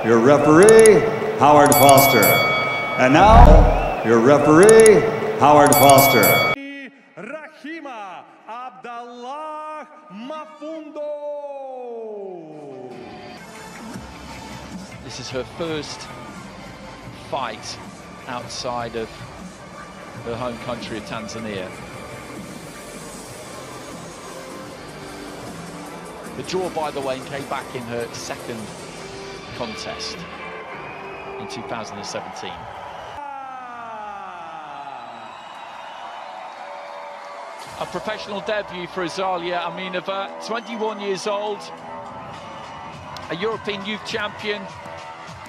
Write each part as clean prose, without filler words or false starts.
your referee, Howard Foster. And now, your referee, Howard Foster. Rehema, Abdallah, Mafundo. This is her first fight outside of her home country of Tanzania. The draw, by the way, came back in her second contest in 2017. A professional debut for Azalia Amineva, 21 years old, a European youth champion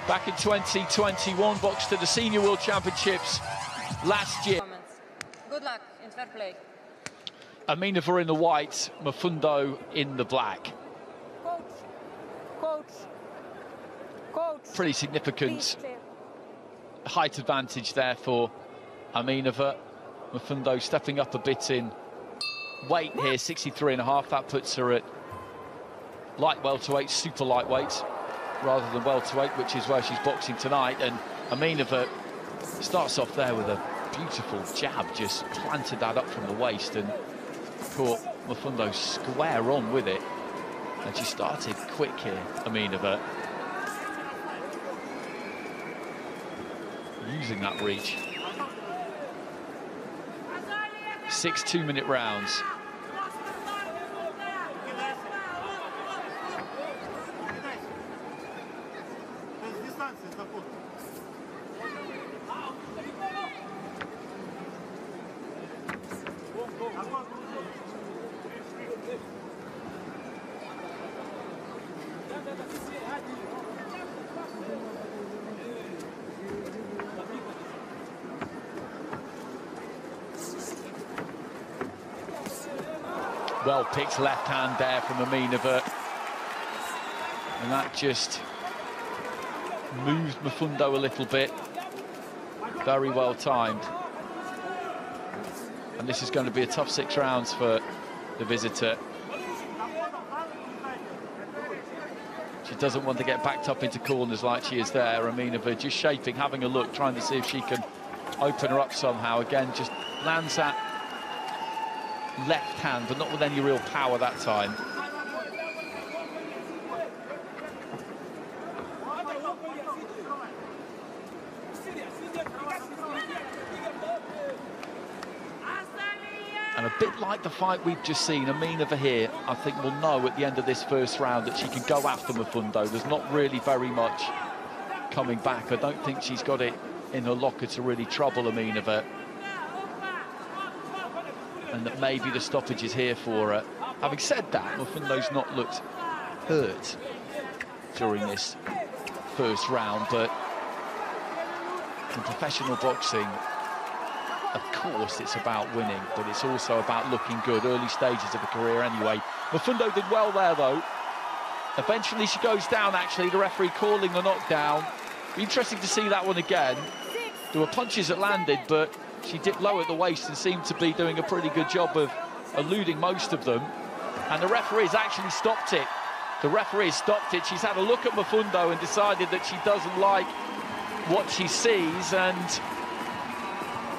back in 2021, boxed to the Senior World Championships last year. Good luck in fair play. Amineva in the white, Mafundo in the black. Coach. Pretty significant height advantage there for Amineva. Mafundo stepping up a bit in weight here, 63.5. That puts her at light welterweight, super lightweight, rather than welterweight, which is where she's boxing tonight. And Amineva starts off there with a beautiful jab, just planted that up from the waist and caught Mafundo square on with it. And she started quick here, Amineva, using that reach. 6 2-minute rounds. Well picked left hand there from Amineva, and that just moved Mafundo a little bit. Very well timed. And this is going to be a tough 6 rounds for the visitor. She doesn't want to get backed up into corners like she is there. Amineva just shaping, having a look, trying to see if she can open her up somehow. Again, just lands that left hand, but not with any real power that time. And a bit like the fight we've just seen, Amineva here, I think will know at the end of this first round that she can go after Mafundo. There's not really very much coming back. I don't think she's got it in her locker to really trouble Amineva. And that maybe the stoppage is here for her. Having said that, Mafundo's not looked hurt during this first round, but in professional boxing, of course, it's about winning, but it's also about looking good. Early stages of a career anyway. Mafundo did well there, though. Eventually, she goes down, actually. The referee calling the knockdown. Be interesting to see that one again. There were punches that landed, but she dipped low at the waist and seemed to be doing a pretty good job of eluding most of them. And the referee's actually stopped it. The referee stopped it. She's had a look at Mafundo and decided that she doesn't like what she sees, and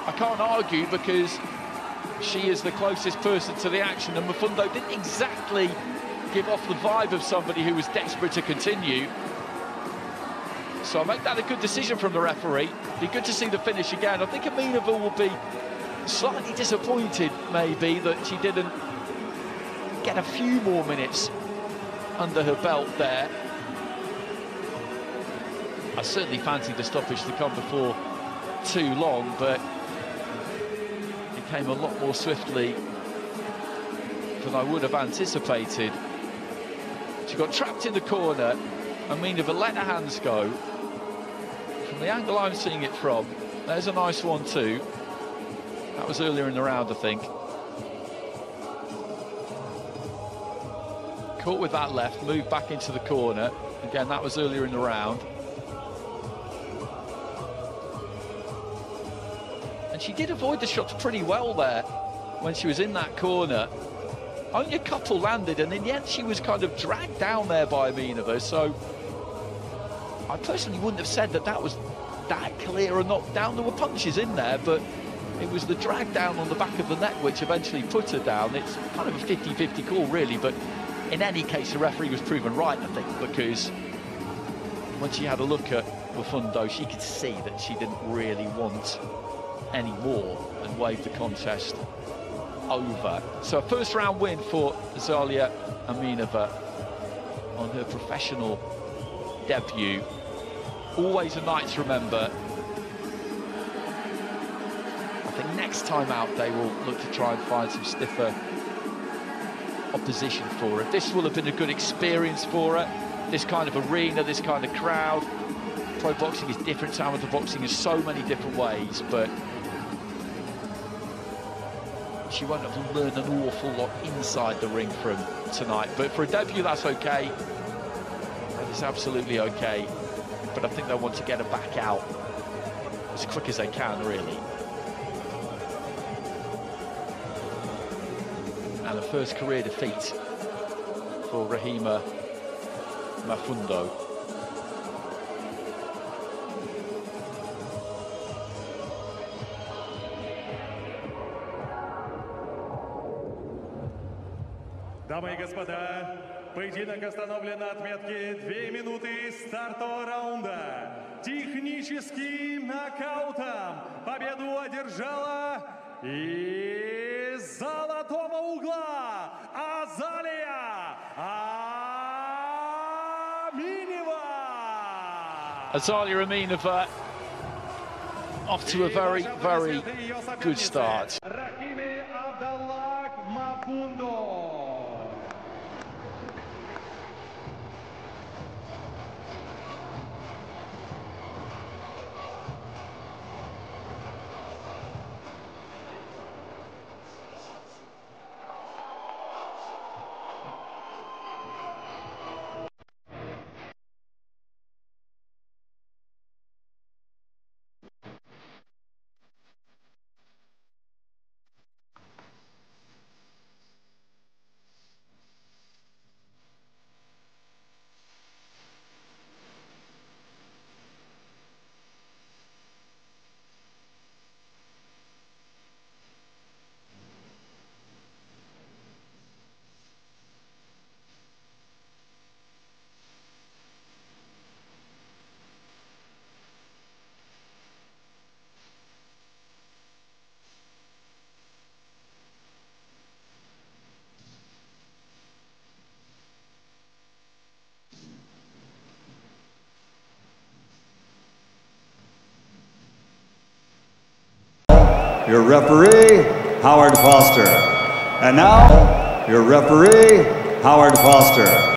I can't argue because she is the closest person to the action, and Mafundo didn't exactly give off the vibe of somebody who was desperate to continue. So I make that a good decision from the referee. Be good to see the finish again. I think Amineva will be slightly disappointed, maybe, that she didn't get a few more minutes under her belt there. I certainly fancied the stoppage to come before too long, but it came a lot more swiftly than I would have anticipated. She got trapped in the corner. Amineva let her hands go. From the angle I'm seeing it from, there's a nice one too. That was earlier in the round, I think. Caught with that left, moved back into the corner. Again, that was earlier in the round. And she did avoid the shots pretty well there when she was in that corner. Only a couple landed, and in the end she was kind of dragged down there by Amineva, so I personally wouldn't have said that that was that clear a knockdown. There were punches in there, but it was the drag down on the back of the neck which eventually put her down. It's kind of a 50-50 call, really, but in any case, the referee was proven right, I think, because when she had a look at Mafundo, she could see that she didn't really want any more and waved the contest over. So a first round win for Azalia Amineva on her professional debut. Always a night to remember. I think next time out they will look to try and find some stiffer opposition for her. This will have been a good experience for her. This kind of arena, this kind of crowd. Pro boxing is different to amateur boxing in so many different ways, but she won't have learned an awful lot inside the ring from tonight. But for a debut, that's okay. That is absolutely okay. But I think they want to get her back out as quick as they can, really. And a first career defeat for Rehema Mafundo. Дамы и господа, поединок остановлен на отметке 2 минуты стартового раунда. Техническим нокаутом победу одержала из золотого угла Азалия Amineva. Azalia Amineva off to a very, very good start. Rehema Abdallah Mafundo. Your referee, Howard Foster. And now, your referee, Howard Foster.